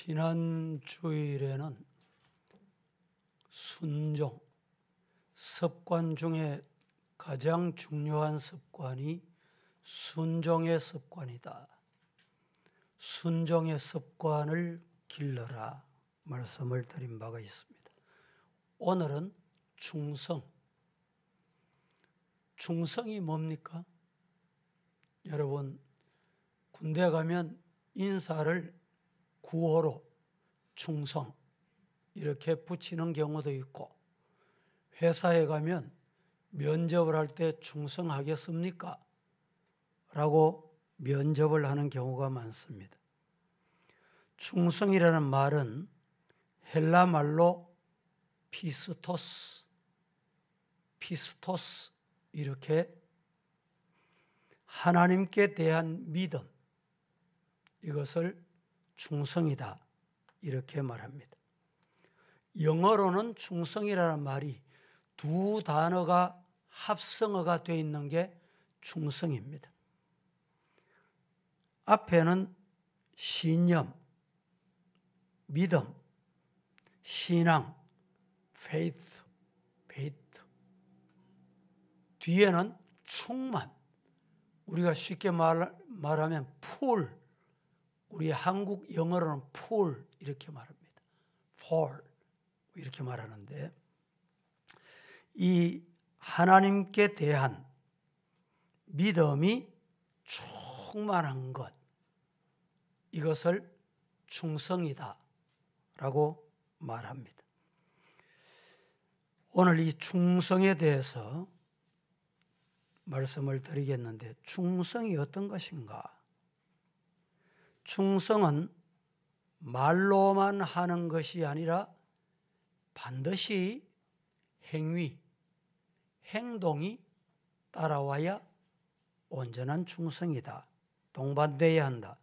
지난 주일에는 순종, 습관 중에 가장 중요한 습관이 순종의 습관이다. 순종의 습관을 길러라 말씀을 드린 바가 있습니다. 오늘은 충성. 충성이 뭡니까? 여러분, 군대 가면 인사를 구호로 충성 이렇게 붙이는 경우도 있고, 회사에 가면 면접을 할 때 충성하겠습니까? 라고 면접을 하는 경우가 많습니다. 충성이라는 말은 헬라 말로 피스토스 이렇게 하나님께 대한 믿음, 이것을 충성이다 이렇게 말합니다. 영어로는 충성이라는 말이 두 단어가 합성어가 되어 있는 게 충성입니다. 앞에는 신념, 믿음, 신앙, faith. 뒤에는 충만, 우리가 쉽게 말하면 풀, 우리 한국 영어로는 풀 이렇게 말합니다. fall 이렇게 말하는데, 이 하나님께 대한 믿음이 충만한 것, 이것을 충성이다 라고 말합니다. 오늘 이 충성에 대해서 말씀을 드리겠는데, 충성이 어떤 것인가? 충성은 말로만 하는 것이 아니라 반드시 행동이 따라와야 온전한 충성이다. 동반돼야 한다.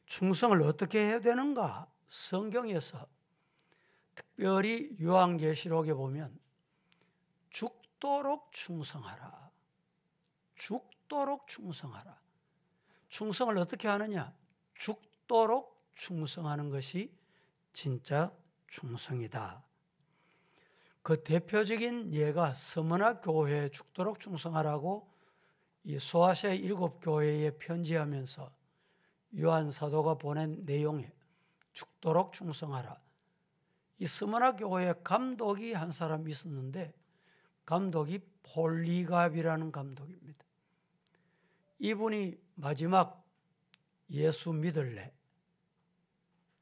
충성을 어떻게 해야 되는가? 성경에서 특별히 요한계시록에 보면 죽도록 충성하라. 죽도록 충성하라. 충성을 어떻게 하느냐? 죽도록 충성하는 것이 진짜 충성이다. 그 대표적인 예가 서머나 교회에 죽도록 충성하라고 이 소아시아 7교회에 편지하면서 요한 사도가 보낸 내용에 죽도록 충성하라. 이 서머나 교회에 감독이 한 사람 있었는데, 감독이 폴리갑이라는 감독입니다. 이분이 마지막 예수 믿을래,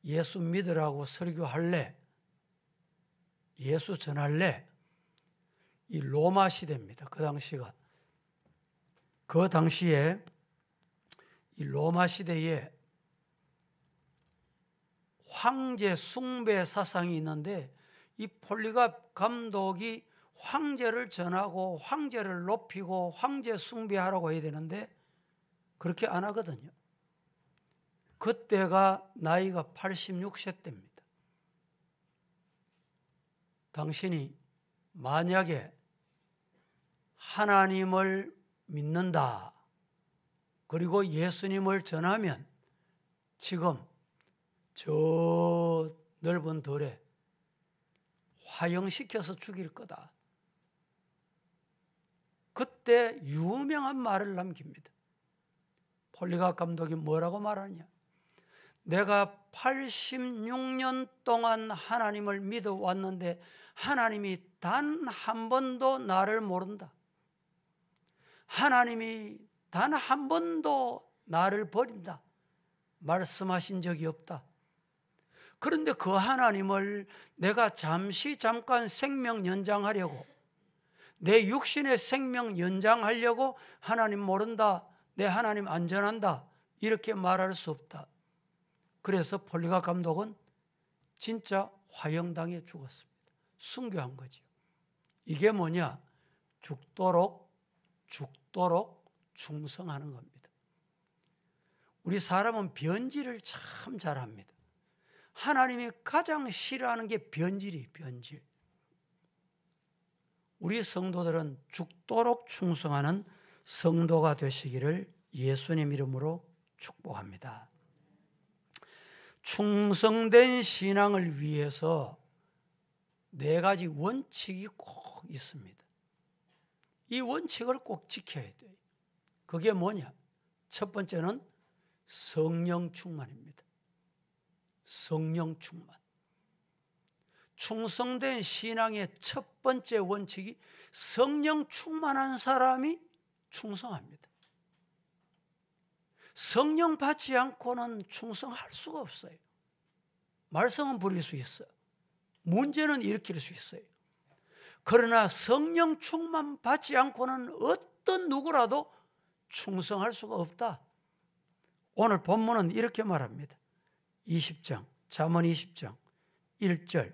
예수 믿으라고 설교할래, 예수 전할래, 이 로마 시대입니다. 그 당시에 이 로마 시대에 황제 숭배 사상이 있는데, 이 폴리갑 감독이 황제를 전하고 황제를 높이고 황제 숭배하라고 해야 되는데 그렇게 안 하거든요. 그때가 나이가 86세 때입니다. 당신이 만약에 하나님을 믿는다, 그리고 예수님을 전하면 지금 저 넓은 들에 화형시켜서 죽일 거다. 그때 유명한 말을 남깁니다. 폴리갑 감독이 뭐라고 말하냐? 내가 86년 동안 하나님을 믿어왔는데 하나님이 단 한 번도 나를 모른다. 하나님이 단 한 번도 나를 버린다 말씀하신 적이 없다. 그런데 그 하나님을 내가 잠깐 생명 연장하려고, 내 육신의 생명 연장하려고 하나님 모른다, 내 하나님 안 전한다 이렇게 말할 수 없다. 그래서 폴리갑 감독은 진짜 화형당해 죽었습니다. 순교한 거죠. 이게 뭐냐? 죽도록 충성하는 겁니다. 우리 사람은 변질을 참 잘합니다. 하나님이 가장 싫어하는 게 변질. 우리 성도들은 죽도록 충성하는 성도가 되시기를 예수님 이름으로 축복합니다. 충성된 신앙을 위해서 4가지 원칙이 꼭 있습니다. 이 원칙을 꼭 지켜야 돼요. 그게 뭐냐? 첫 번째는 성령 충만입니다. 성령 충만. 충성된 신앙의 첫 번째 원칙이 성령 충만한 사람이 충성합니다. 성령 받지 않고는 충성할 수가 없어요. 말썽은 부릴 수 있어요. 문제는 일으킬 수 있어요. 그러나 성령 충만 받지 않고는 어떤 누구라도 충성할 수가 없다. 오늘 본문은 이렇게 말합니다. 20장, 잠언 20장 1절.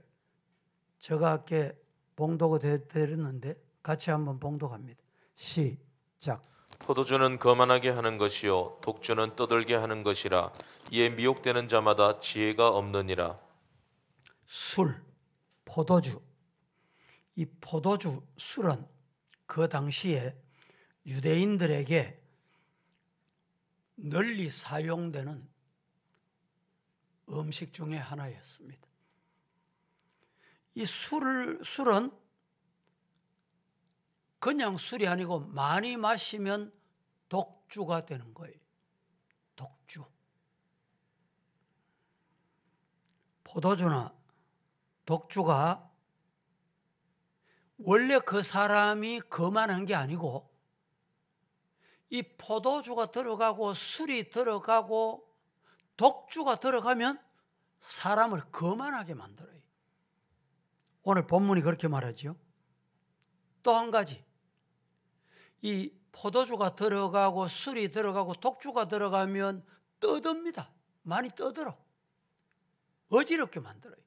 제가 아까 봉독을 드렸는데 같이 한번 봉독합니다. 시작. 포도주는 거만하게 하는 것이요 독주는 떠들게 하는 것이라. 이에 미혹되는 자마다 지혜가 없느니라. 술, 포도주. 이 포도주, 술은 그 당시에 유대인들에게 널리 사용되는 음식 중에 하나였습니다. 이 술은 그냥 술이 아니고 많이 마시면 독주가 되는 거예요. 독주. 포도주나 독주가 원래 그 사람이 거만한 게 아니고 이 포도주가 들어가고 술이 들어가고 독주가 들어가면 사람을 거만하게 만들어요. 오늘 본문이 그렇게 말하죠. 또 한 가지, 이 포도주가 들어가고 술이 들어가고 독주가 들어가면 떠듭니다. 많이 떠들어. 어지럽게 만들어요.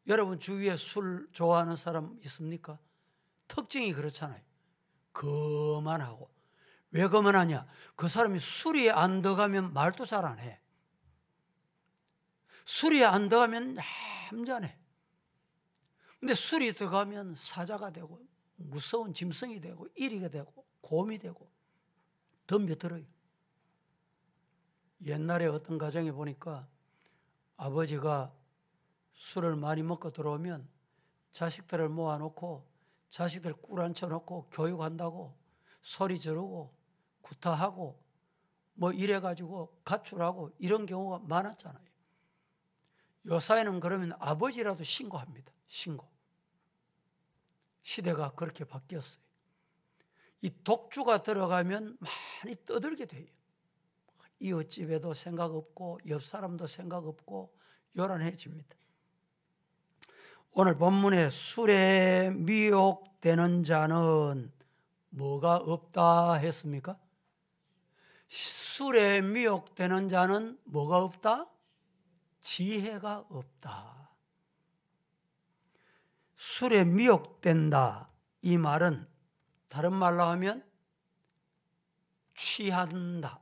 여러분 주위에 술 좋아하는 사람 있습니까? 특징이 그렇잖아요. 거만하고. 왜 거만하냐? 그 사람이 술이 안 들어가면 말도 잘 안 해. 술이 안 들어가면 얌전해. 근데 술이 들어가면 사자가 되고 무서운 짐승이 되고 이리가 되고 곰이 되고 덤벼들어요. 옛날에 어떤 가정에 보니까 아버지가 술을 많이 먹고 들어오면 자식들을 모아놓고 자식들 꿀앉혀놓고 교육한다고 소리 지르고 구타하고 뭐 이래가지고 가출하고 이런 경우가 많았잖아요. 요사이는 그러면 아버지라도 신고합니다. 신고. 시대가 그렇게 바뀌었어요. 이 독주가 들어가면 많이 떠들게 돼요. 이웃집에도 생각 없고 옆 사람도 생각 없고 요란해집니다. 오늘 본문에 술에 미혹되는 자는 뭐가 없다 했습니까? 술에 미혹되는 자는 뭐가 없다? 지혜가 없다. 술에 미혹된다. 이 말은 다른 말로 하면 취한다.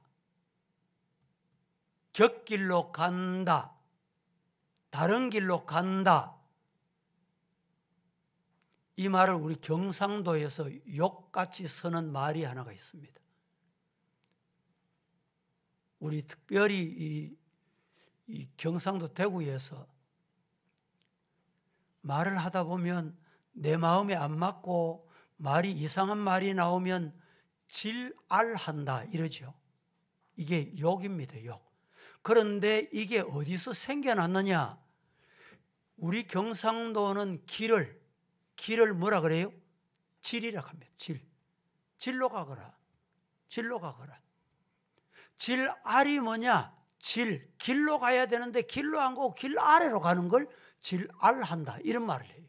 곁길로 간다. 다른 길로 간다. 이 말을 우리 경상도에서 욕같이 쓰는 말이 하나가 있습니다. 우리 특별히 이 경상도 대구에서 말을 하다 보면 내 마음에 안 맞고 말이 이상한 말이 나오면 질알한다 이러죠. 이게 욕입니다. 욕. 그런데 이게 어디서 생겨났느냐? 우리 경상도는 길을 뭐라 그래요? 질이라고 합니다. 질로 가거라. 질로 가거라. 질알이 뭐냐? 길로 가야 되는데 길로 안 가고 길 아래로 가는 걸 질알한다. 이런 말을 해요.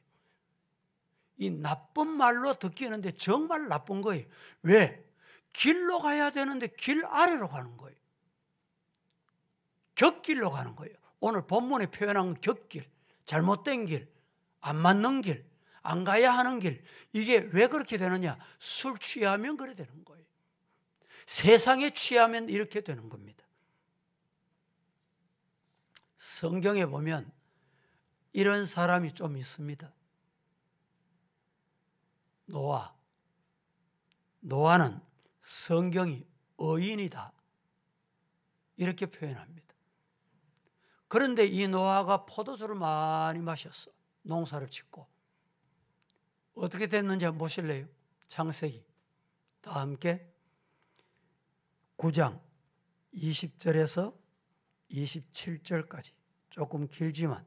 이 나쁜 말로 듣기는데 정말 나쁜 거예요. 왜? 길로 가야 되는데 길 아래로 가는 거예요. 곁길로 가는 거예요. 오늘 본문에 표현한 곁길, 잘못된 길, 안 맞는 길, 안 가야 하는 길. 이게 왜 그렇게 되느냐? 술 취하면 그래 되는 거예요. 세상에 취하면 이렇게 되는 겁니다. 성경에 보면 이런 사람이 좀 있습니다. 노아는 성경이 의인이다 이렇게 표현합니다. 그런데 이 노아가 포도주를 많이 마셨어. 농사를 짓고. 어떻게 됐는지 한번 보실래요? 창세기 다 함께 9장 20절에서 27절까지 조금 길지만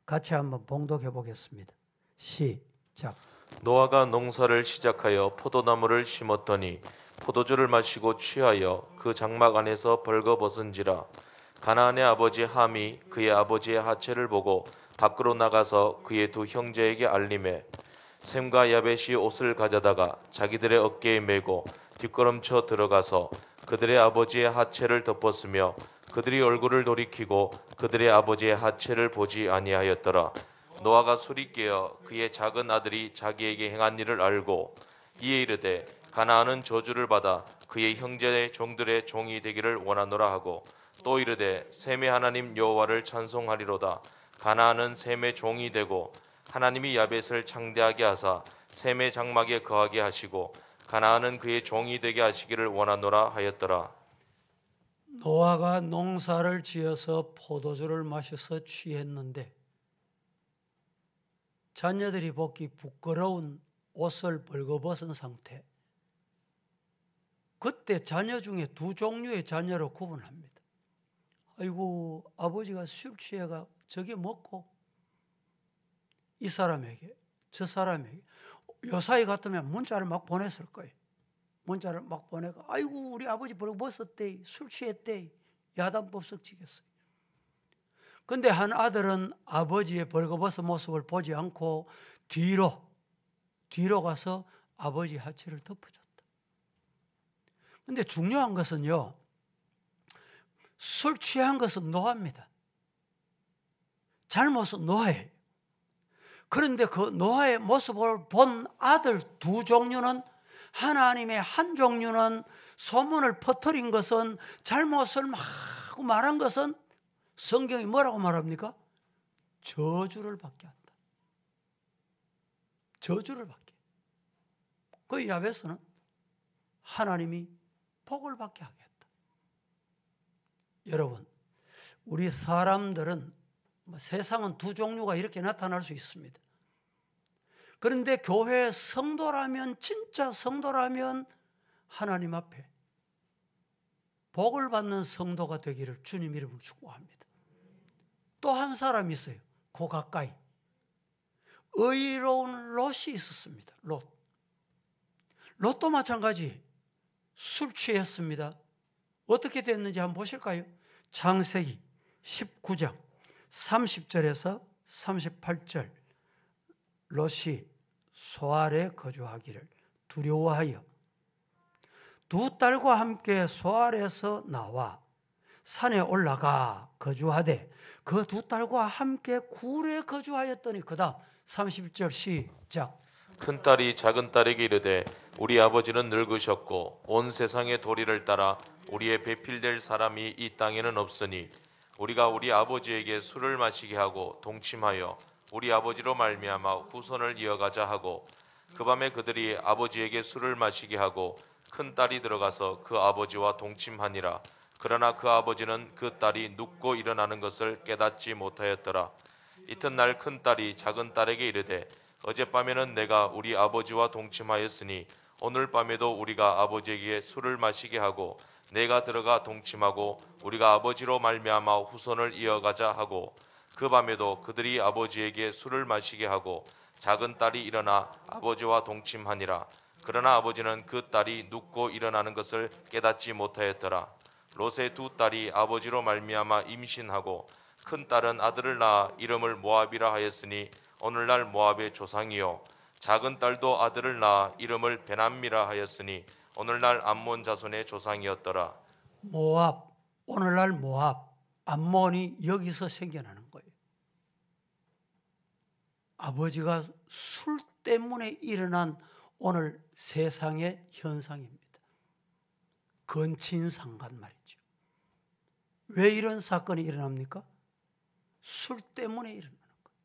같이 한번 봉독해 보겠습니다. 시작. 노아가 농사를 시작하여 포도나무를 심었더니 포도주를 마시고 취하여 그 장막 안에서 벌거벗은지라. 가나안의 아버지 함이 그의 아버지의 하체를 보고 밖으로 나가서 그의 두 형제에게 알림해 셈과 야벳이 옷을 가져다가 자기들의 어깨에 메고 뒷걸음쳐 들어가서 그들의 아버지의 하체를 덮었으며 그들이 얼굴을 돌이키고 그들의 아버지의 하체를 보지 아니하였더라. 노아가 술이 깨어 그의 작은 아들이 자기에게 행한 일을 알고 이에 이르되 가나안은 저주를 받아 그의 형제의 종들의 종이 되기를 원하노라 하고 또 이르되 셈의 하나님 여호와를 찬송하리로다. 가나안은 셈의 종이 되고 하나님이 야벳을 창대하게 하사 셈의 장막에 거하게 하시고 가나안은 그의 종이 되게 하시기를 원하노라 하였더라. 노아가 농사를 지어서 포도주를 마셔서 취했는데 자녀들이 보기 부끄러운 옷을 벌거벗은 상태. 그때 자녀 중에 두 종류의 자녀로 구분합니다. 아이고, 아버지가 술 취해가 저게 먹고 이 사람에게 저 사람에게 요사이 같으면 문자를 막 보냈을 거예요. 문자를 막 보내가 아이고 우리 아버지 벌거벗었대, 술 취했대, 야단법석 치겠어요. 근데 한 아들은 아버지의 벌거벗은 모습을 보지 않고 뒤로 가서 아버지 하체를 덮어줬다. 근데 중요한 것은요, 술 취한 것은 노아입니다. 잘못은 노아예요. 그런데 그 노아의 모습을 본 아들 두 종류는, 하나님의 한 종류는 소문을 퍼뜨린 것은, 잘못을 막 말한 것은 성경이 뭐라고 말합니까? 저주를 받게 한다. 저주를 받게. 그 야벳은 하나님이 복을 받게 하겠다. 여러분, 우리 사람들은 세상은 두 종류가 이렇게 나타날 수 있습니다. 그런데 교회 성도라면, 진짜 성도라면 하나님 앞에 복을 받는 성도가 되기를 주님 이름으로 축복합니다. 또 한 사람이 있어요. 그 가까이 의로운 롯이 있었습니다. 롯도 마찬가지 술 취했습니다. 어떻게 됐는지 한번 보실까요? 창세기 19장 30절에서 38절. 롯이 소알에 거주하기를 두려워하여 두 딸과 함께 소알에서 나와 산에 올라가 거주하되 그 두 딸과 함께 굴에 거주하였더니, 그 다음 31절 시작. 큰 딸이 작은 딸에게 이르되 우리 아버지는 늙으셨고 온 세상의 도리를 따라 우리의 배필될 사람이 이 땅에는 없으니 우리가 우리 아버지에게 술을 마시게 하고 동침하여 우리 아버지로 말미암아 후손을 이어가자 하고, 그 밤에 그들이 아버지에게 술을 마시게 하고 큰 딸이 들어가서 그 아버지와 동침하니라. 그러나 그 아버지는 그 딸이 눕고 일어나는 것을 깨닫지 못하였더라. 이튿날 큰 딸이 작은 딸에게 이르되 어젯밤에는 내가 우리 아버지와 동침하였으니 오늘 밤에도 우리가 아버지에게 술을 마시게 하고 내가 들어가 동침하고 우리가 아버지로 말미암아 후손을 이어가자 하고, 그 밤에도 그들이 아버지에게 술을 마시게 하고 작은 딸이 일어나 아버지와 동침하니라. 그러나 아버지는 그 딸이 눕고 일어나는 것을 깨닫지 못하였더라. 롯의 두 딸이 아버지로 말미암아 임신하고 큰 딸은 아들을 낳아 이름을 모압이라 하였으니 오늘날 모압의 조상이요, 작은 딸도 아들을 낳아 이름을 베남미라 하였으니 오늘날 암몬 자손의 조상이었더라. 모압, 오늘날 모압, 암몬이 여기서 생겨나는 거예요. 아버지가 술 때문에 일어난 오늘 세상의 현상입니다. 건친상간 말이죠. 왜 이런 사건이 일어납니까? 술 때문에 일어나는 거예요.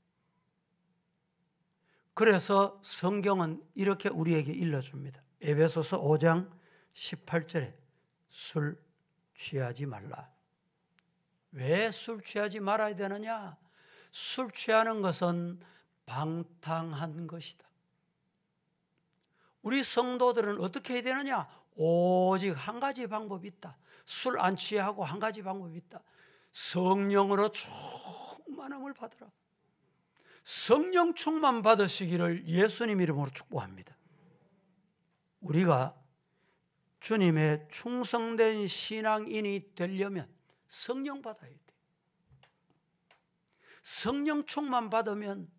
그래서 성경은 이렇게 우리에게 일러줍니다. 에베소서 5장 18절에 술 취하지 말라. 왜 술 취하지 말아야 되느냐? 술 취하는 것은 방탕한 것이다. 우리 성도들은 어떻게 해야 되느냐? 오직 한 가지 방법이 있다. 술 안 취하고 한 가지 방법이 있다. 성령으로 충만함을 받으라. 성령 충만 받으시기를 예수님 이름으로 축복합니다. 우리가 주님의 충성된 신앙인이 되려면 성령 받아야 돼. 성령 충만 받으면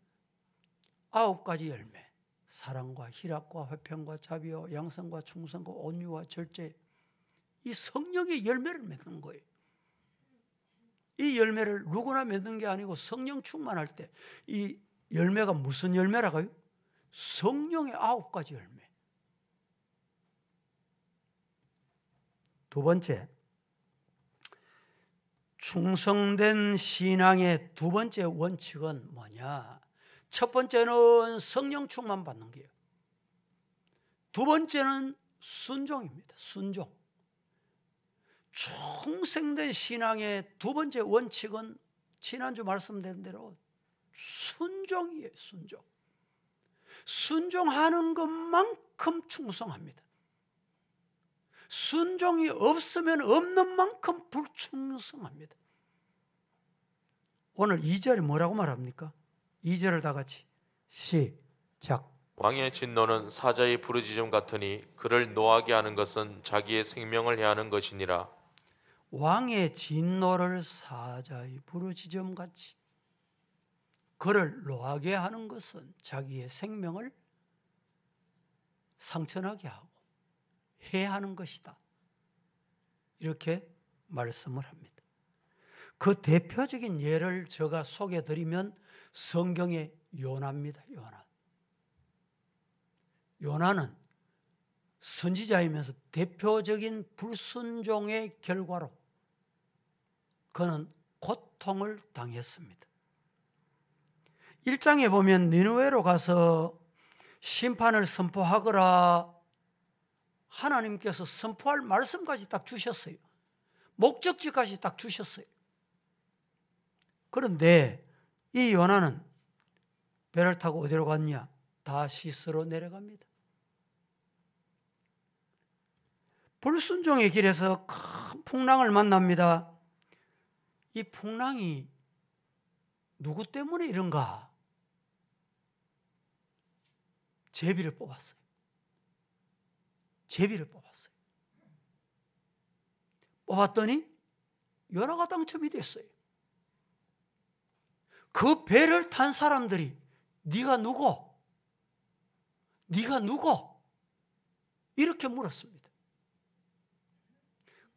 9가지 열매, 사랑과 희락과 화평과 자비와 양성과 충성과 온유와 절제, 이 성령의 열매를 맺는 거예요. 이 열매를 누구나 맺는 게 아니고 성령 충만할 때 이 열매가 무슨 열매라고요? 성령의 9가지 열매. 두 번째, 충성된 신앙의 두 번째 원칙은 뭐냐? 첫 번째는 성령 충만 받는 거예요. 두 번째는 순종입니다. 순종. 충성된 신앙의 두 번째 원칙은 지난주 말씀드린 대로 순종이에요. 순종. 순종하는 것만큼 충성합니다. 순종이 없으면 없는 만큼 불충성합니다. 오늘 2절이 뭐라고 말합니까? 2절을 다 같이 시작. 왕의 진노는 사자의 부르짖음 같으니 그를 노하게 하는 것은 자기의 생명을 해하는 것이니라. 왕의 진노를 사자의 부르짖음 같이 그를 노하게 하는 것은 자기의 생명을 상처나게 하고 해하는 것이다. 이렇게 말씀을 합니다. 그 대표적인 예를 제가 소개해드리면 성경의 요나입니다. 요나는 선지자이면서 대표적인 불순종의 결과로 그는 고통을 당했습니다. 1장에 보면 니느웨로 가서 심판을 선포하거라 하나님께서 선포할 말씀까지 딱 주셨어요. 목적지까지 딱 주셨어요. 그런데 이 요나는 배를 타고 어디로 갔냐? 다시스로 내려갑니다. 불순종의 길에서 큰 풍랑을 만납니다. 이 풍랑이 누구 때문에 이런가? 제비를 뽑았어요. 뽑았더니 요나가 당첨이 됐어요. 그 배를 탄 사람들이 네가 누구? 이렇게 물었습니다.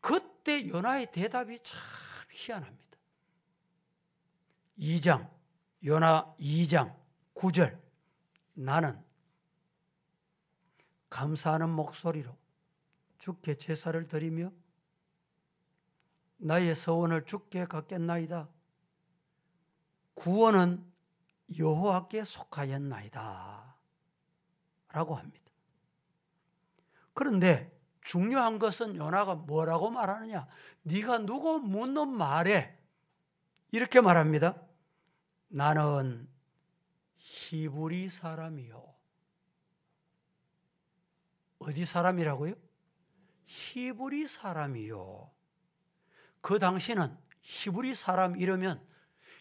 그때 요나의 대답이 참 희한합니다. 요나 2장 9절 나는 감사하는 목소리로 주께 제사를 드리며 나의 서원을 주께 갚겠나이다. 구원은 여호와께 속하였나이다 라고 합니다. 그런데 중요한 것은 요나가 뭐라고 말하느냐? 네가 누구 묻는 말에 이렇게 말합니다. 나는 히브리 사람이요. 어디 사람이라고요? 히브리 사람이요. 그 당시는 히브리 사람 이러면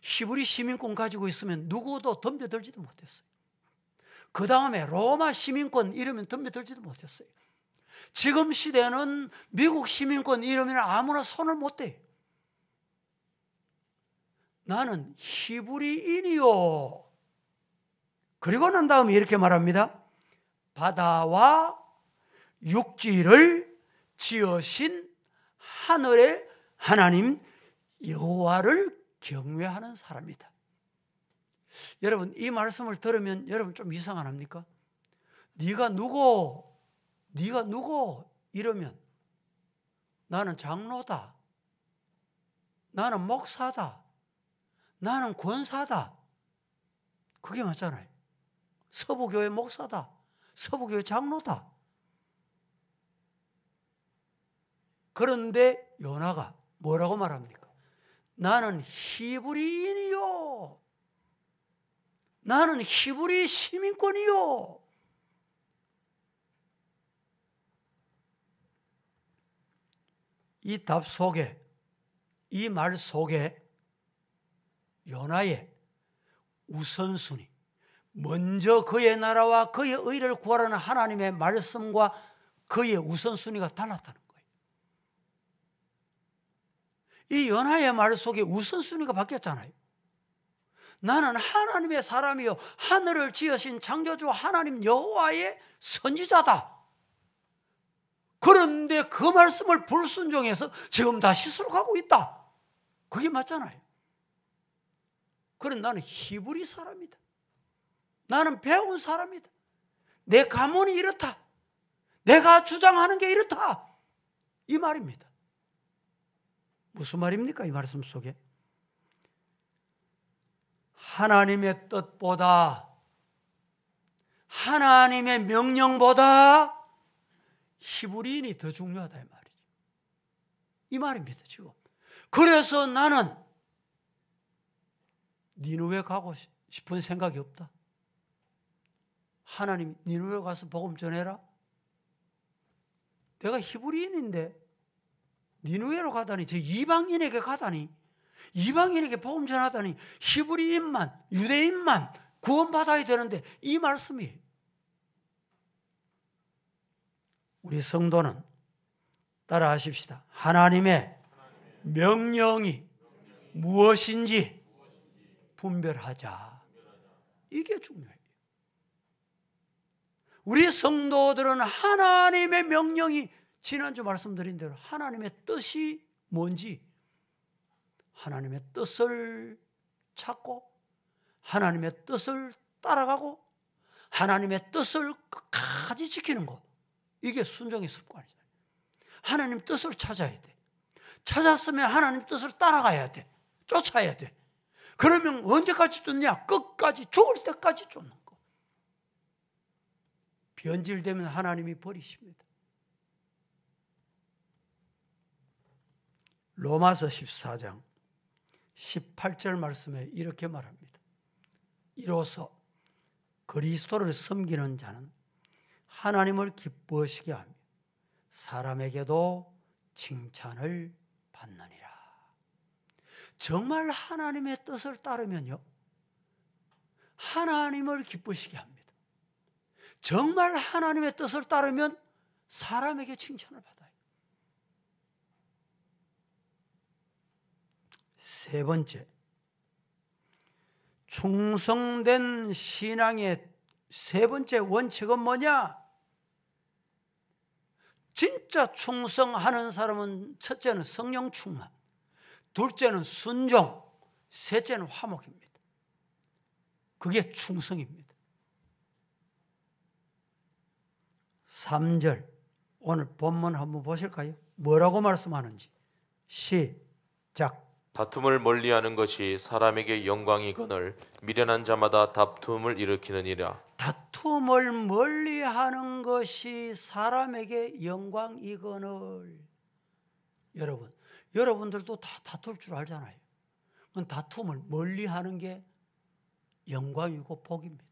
히브리 시민권 가지고 있으면 누구도 덤벼들지도 못했어요. 그 다음에 로마 시민권 이러면 덤벼들지도 못했어요. 지금 시대는 미국 시민권 이러면 아무나 손을 못 대요. 나는 히브리인이요. 그리고 난 다음에 이렇게 말합니다. 바다와 육지를 지으신 하늘의 하나님 여호와를 경외하는 사람이다. 여러분 이 말씀을 들으면 여러분 좀 이상 안 합니까? 네가 누구 이러면 나는 장로다. 나는 목사다. 나는 권사다. 그게 맞잖아요. 서부교회 목사다. 서부교회 장로다. 그런데 요나가 뭐라고 말합니까? 나는 히브리인이요. 나는 히브리 시민권이요. 이 답 속에, 이 말 속에 요나의 우선순위, 먼저 그의 나라와 그의 의를 구하라는 하나님의 말씀과 그의 우선순위가 달랐다는 거예요. 이 요나의 말 속에 우선순위가 바뀌었잖아요. 나는 하나님의 사람이요 하늘을 지으신 창조주 하나님 여호와의 선지자다. 그런데 그 말씀을 불순종해서 지금 다 시스루 가고 있다. 그게 맞잖아요. 그럼 나는 히브리 사람이다. 나는 배운 사람이다. 내 가문이 이렇다. 내가 주장하는 게 이렇다. 이 말입니다. 무슨 말입니까? 이 말씀 속에 하나님의 뜻보다, 하나님의 명령보다 히브리인이 더 중요하다 이 말이죠. 이 말입니다 지금. 그래서 나는 니느웨 가고 싶은 생각이 없다. 하나님 니느웨 가서 복음 전해라. 내가 히브리인인데 니느웨로 가다니, 저 이방인에게 가다니, 이방인에게 복음 전하다니 히브리인만, 유대인만 구원받아야 되는데 이 말씀이, 우리 성도는 따라하십시다. 하나님의 명령이 무엇인지 분별하자. 이게 중요해요. 우리 성도들은 하나님의 명령이, 지난주 말씀드린 대로 하나님의 뜻이 뭔지, 하나님의 뜻을 찾고 하나님의 뜻을 따라가고 하나님의 뜻을 끝까지 지키는 것, 이게 순종의 습관이잖아요. 하나님 뜻을 찾아야 돼. 찾았으면 하나님 뜻을 따라가야 돼. 쫓아야 돼. 그러면 언제까지 쫓냐? 끝까지, 죽을 때까지 쫓는 거. 변질되면 하나님이 버리십니다. 로마서 14장 18절 말씀에 이렇게 말합니다. 이로써 그리스도를 섬기는 자는 하나님을 기뻐하시게 하며 사람에게도 칭찬을 받느니라. 정말 하나님의 뜻을 따르면요, 하나님을 기쁘시게 합니다. 정말 하나님의 뜻을 따르면 사람에게 칭찬을 받아요. 세 번째, 충성된 신앙의 세 번째 원칙은 뭐냐? 진짜 충성하는 사람은 첫째는 성령 충만, 둘째는 순종, 셋째는 화목입니다. 그게 충성입니다. 3절 오늘 본문 한번 보실까요? 뭐라고 말씀하는지. 시작. 다툼을 멀리하는 것이 사람에게 영광이거늘 미련한 자마다 다툼을 일으키느니라. 다툼을 멀리하는 것이 사람에게 영광이거늘. 여러분들도 다 다툴 줄 알잖아요. 그건 다툼을 멀리하는 게 영광이고 복입니다.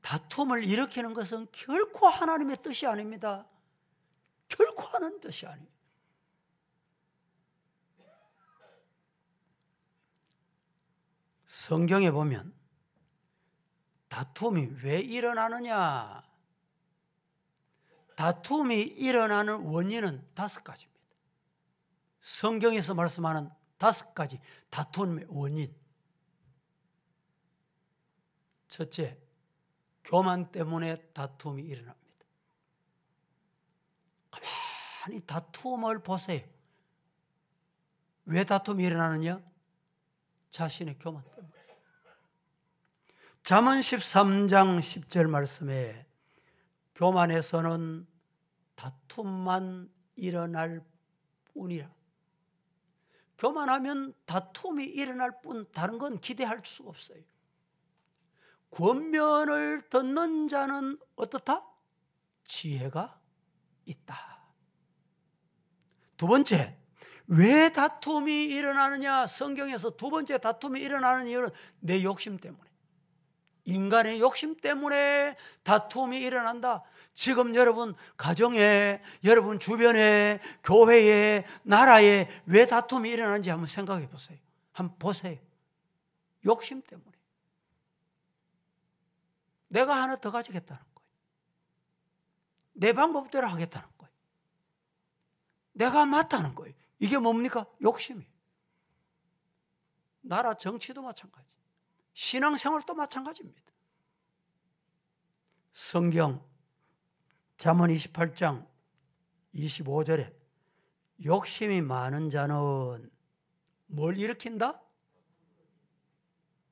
다툼을 일으키는 것은 결코 하나님의 뜻이 아닙니다. 결코 하나님의 뜻이 아니에요. 성경에 보면 다툼이 왜 일어나느냐? 다툼이 일어나는 원인은 5가지입니다. 성경에서 말씀하는 5가지 다툼의 원인. 첫째, 교만 때문에 다툼이 일어납니다. 가만히 다툼을 보세요. 왜 다툼이 일어나느냐? 자신의 교만 때문에. 잠언 13장 10절 말씀에 교만에서는 다툼만 일어날 뿐이라. 교만하면 다툼이 일어날 뿐 다른 건 기대할 수가 없어요. 권면을 듣는 자는 어떻다? 지혜가 있다. 두 번째, 왜 다툼이 일어나느냐? 성경에서 두 번째 다툼이 일어나는 이유는 내 욕심 때문에, 인간의 욕심 때문에 다툼이 일어난다. 지금 여러분 가정에, 여러분 주변에, 교회에, 나라에 왜 다툼이 일어나는지 한번 생각해 보세요. 한번 보세요. 욕심 때문에. 내가 하나 더 가지겠다는 거예요. 내 방법대로 하겠다는 거예요. 내가 맞다는 거예요. 이게 뭡니까? 욕심이에요. 나라 정치도 마찬가지, 신앙생활도 마찬가지입니다. 성경 잠언 28장 25절에 욕심이 많은 자는 뭘 일으킨다?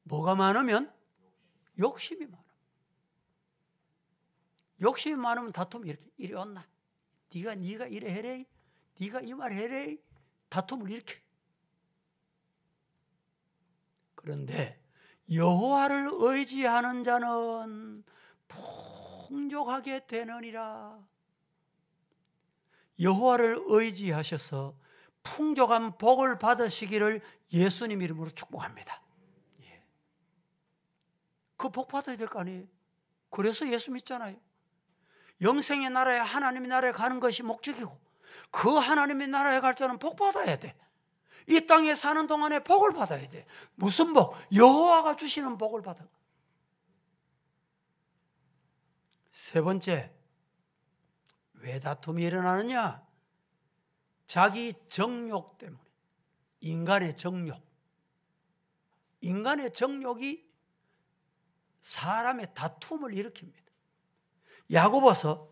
뭐가 많으면? 욕심이 많아. 욕심이 많으면 다툼이 이리 온나? 네가 이래 해래? 네가 이 말 해래? 다툼을 일으켜. 그런데 여호와를 의지하는 자는 풍족하게 되느니라. 여호와를 의지하셔서 풍족한 복을 받으시기를 예수님 이름으로 축복합니다. 그 복 받아야 될 거 아니에요? 그래서 예수 믿잖아요. 영생의 나라에, 하나님의 나라에 가는 것이 목적이고, 그 하나님의 나라에 갈 자는 복 받아야 돼. 이 땅에 사는 동안에 복을 받아야 돼. 무슨 복? 여호와가 주시는 복을 받아. 세 번째, 왜 다툼이 일어나느냐? 자기 정욕 때문에. 인간의 정욕. 인간의 정욕이 사람의 다툼을 일으킵니다. 야고보서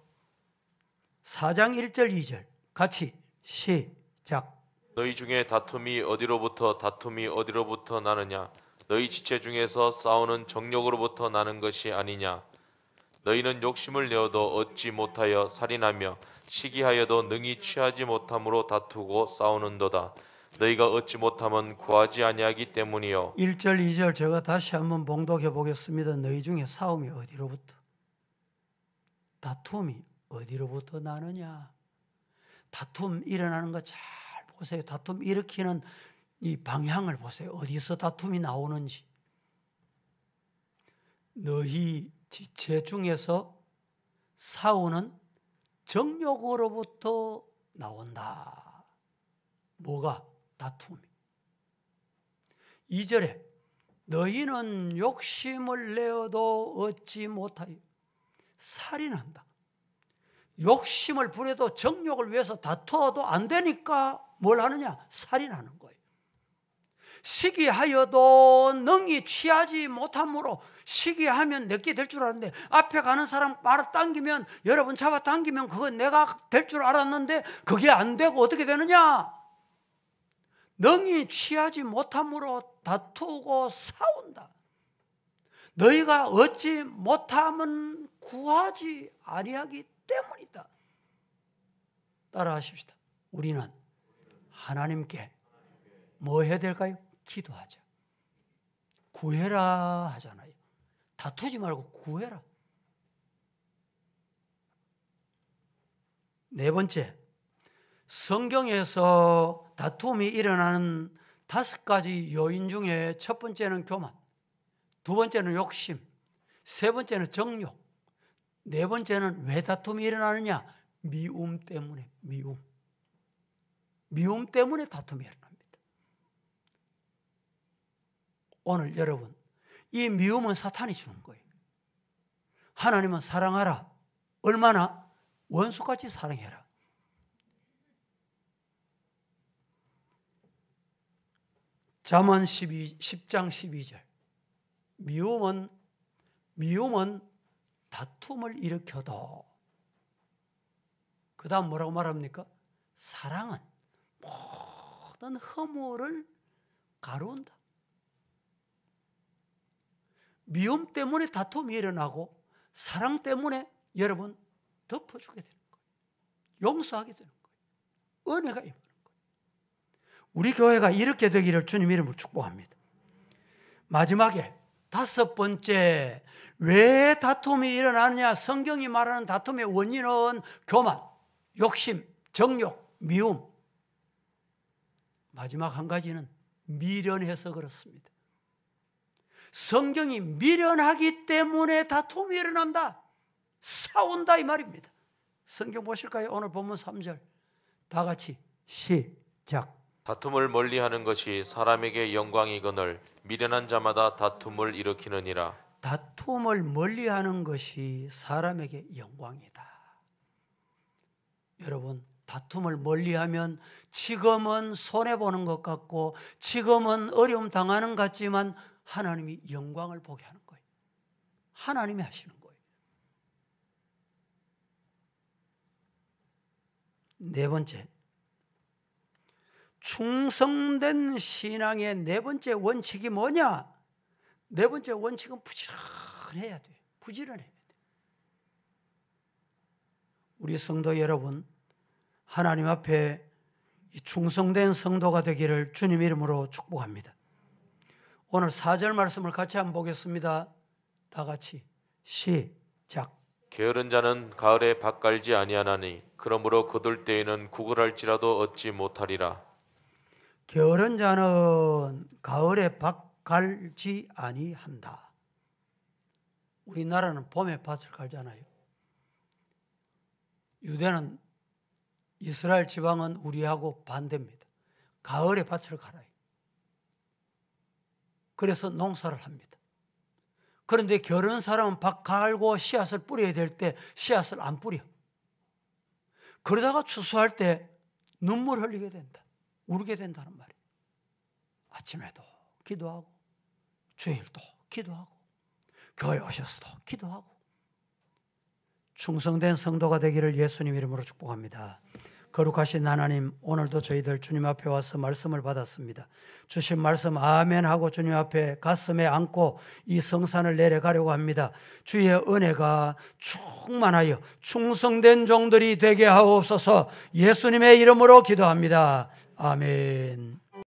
4장 1절 2절 같이 시작. 너희 중에 다툼이 어디로부터 나느냐? 너희 지체 중에서 싸우는 정욕으로부터 나는 것이 아니냐? 너희는 욕심을 내어도 얻지 못하여 살인하며 시기하여도 능히 취하지 못함으로 다투고 싸우는도다. 너희가 얻지 못함은 구하지 아니하기 때문이요. 1절 2절 제가 다시 한번 봉독해 보겠습니다. 너희 중에 싸움이 어디로부터, 다툼이 어디로부터 나느냐? 다툼 일어나는 거 잘 보세요. 다툼 일으키는 이 방향을 보세요. 어디서 다툼이 나오는지. 너희 지체 중에서 싸우는 정욕으로부터 나온다. 뭐가? 다툼이. 2절에 너희는 욕심을 내어도 얻지 못하여 살인한다. 욕심을 부려도 정욕을 위해서 다투어도 안 되니까 뭘 하느냐? 살인하는 거예요. 시기하여도 능히 취하지 못함으로, 시기하면 내게 될 줄 알았는데, 앞에 가는 사람 말을 당기면, 여러분 잡아 당기면 그건 내가 될 줄 알았는데 그게 안 되고 어떻게 되느냐? 능히 취하지 못함으로 다투고 싸운다. 너희가 얻지 못함은 구하지 아니하기 때문이다. 따라하십시다. 우리는 하나님께 뭐 해야 될까요? 기도하자. 구해라 하잖아요. 다투지 말고 구해라. 네 번째, 성경에서 다툼이 일어나는 5가지 요인 중에 첫 번째는 교만, 두 번째는 욕심, 세 번째는 정욕, 네 번째는 왜 다툼이 일어나느냐? 미움 때문에. 미움 때문에 다툼이 일어납니다. 오늘 여러분, 이 미움은 사탄이 주는 거예요. 하나님은 사랑하라. 얼마나? 원수같이 사랑해라. 잠언 10장 12절. 미움은 다툼을 일으켜도, 그 다음 뭐라고 말합니까? 사랑은 모든 허물을 가루운다. 미움 때문에 다툼이 일어나고 사랑 때문에 여러분 덮어주게 되는 거예요. 용서하게 되는 거예요. 은혜가 임하는 거예요. 우리 교회가 이렇게 되기를 주님 이름으로 축복합니다. 마지막에 5번째, 왜 다툼이 일어나느냐? 성경이 말하는 다툼의 원인은 교만, 욕심, 정욕, 미움. 마지막 한 가지는 미련해서 그렇습니다. 성경이 미련하기 때문에 다툼이 일어난다, 싸운다 이 말입니다. 성경 보실까요? 오늘 본문 3절 다 같이 시작. 다툼을 멀리하는 것이 사람에게 영광이거늘 미련한 자마다 다툼을 일으키느니라. 다툼을 멀리하는 것이 사람에게 영광이다. 여러분, 다툼을 멀리하면 지금은 손해보는 것 같고 지금은 어려움 당하는 것 같지만 하나님이 영광을 보게 하는 거예요. 하나님이 하시는 거예요. 네 번째, 충성된 신앙의 네 번째 원칙이 뭐냐? 네 번째 원칙은 부지런해야 돼요. 부지런해야 돼요. 우리 성도 여러분, 하나님 앞에 충성된 성도가 되기를 주님 이름으로 축복합니다. 오늘 4절 말씀을 같이 한번 보겠습니다. 다 같이 시작. 게으른 자는 가을에 밭 갈지 아니하나니 그러므로 거둘 때에는 구걸할지라도 얻지 못하리라. 게으른 자는 가을에 밭 갈지 아니한다. 우리나라는 봄에 밭을 갈잖아요. 유대는, 이스라엘 지방은 우리하고 반대입니다. 가을에 밭을 갈아요. 그래서 농사를 합니다. 그런데 게으른 사람은 밭 갈고 씨앗을 뿌려야 될 때 씨앗을 안 뿌려. 그러다가 추수할 때 눈물 흘리게 된다. 울게 된다는 말이에요. 아침에도 기도하고 주일도 기도하고 교회 오셔서도 기도하고 충성된 성도가 되기를 예수님 이름으로 축복합니다. 거룩하신 하나님, 오늘도 저희들 주님 앞에 와서 말씀을 받았습니다. 주신 말씀 아멘 하고 주님 앞에 가슴에 안고 이 성산을 내려가려고 합니다. 주의 은혜가 충만하여 충성된 종들이 되게 하옵소서. 예수님의 이름으로 기도합니다. 아멘.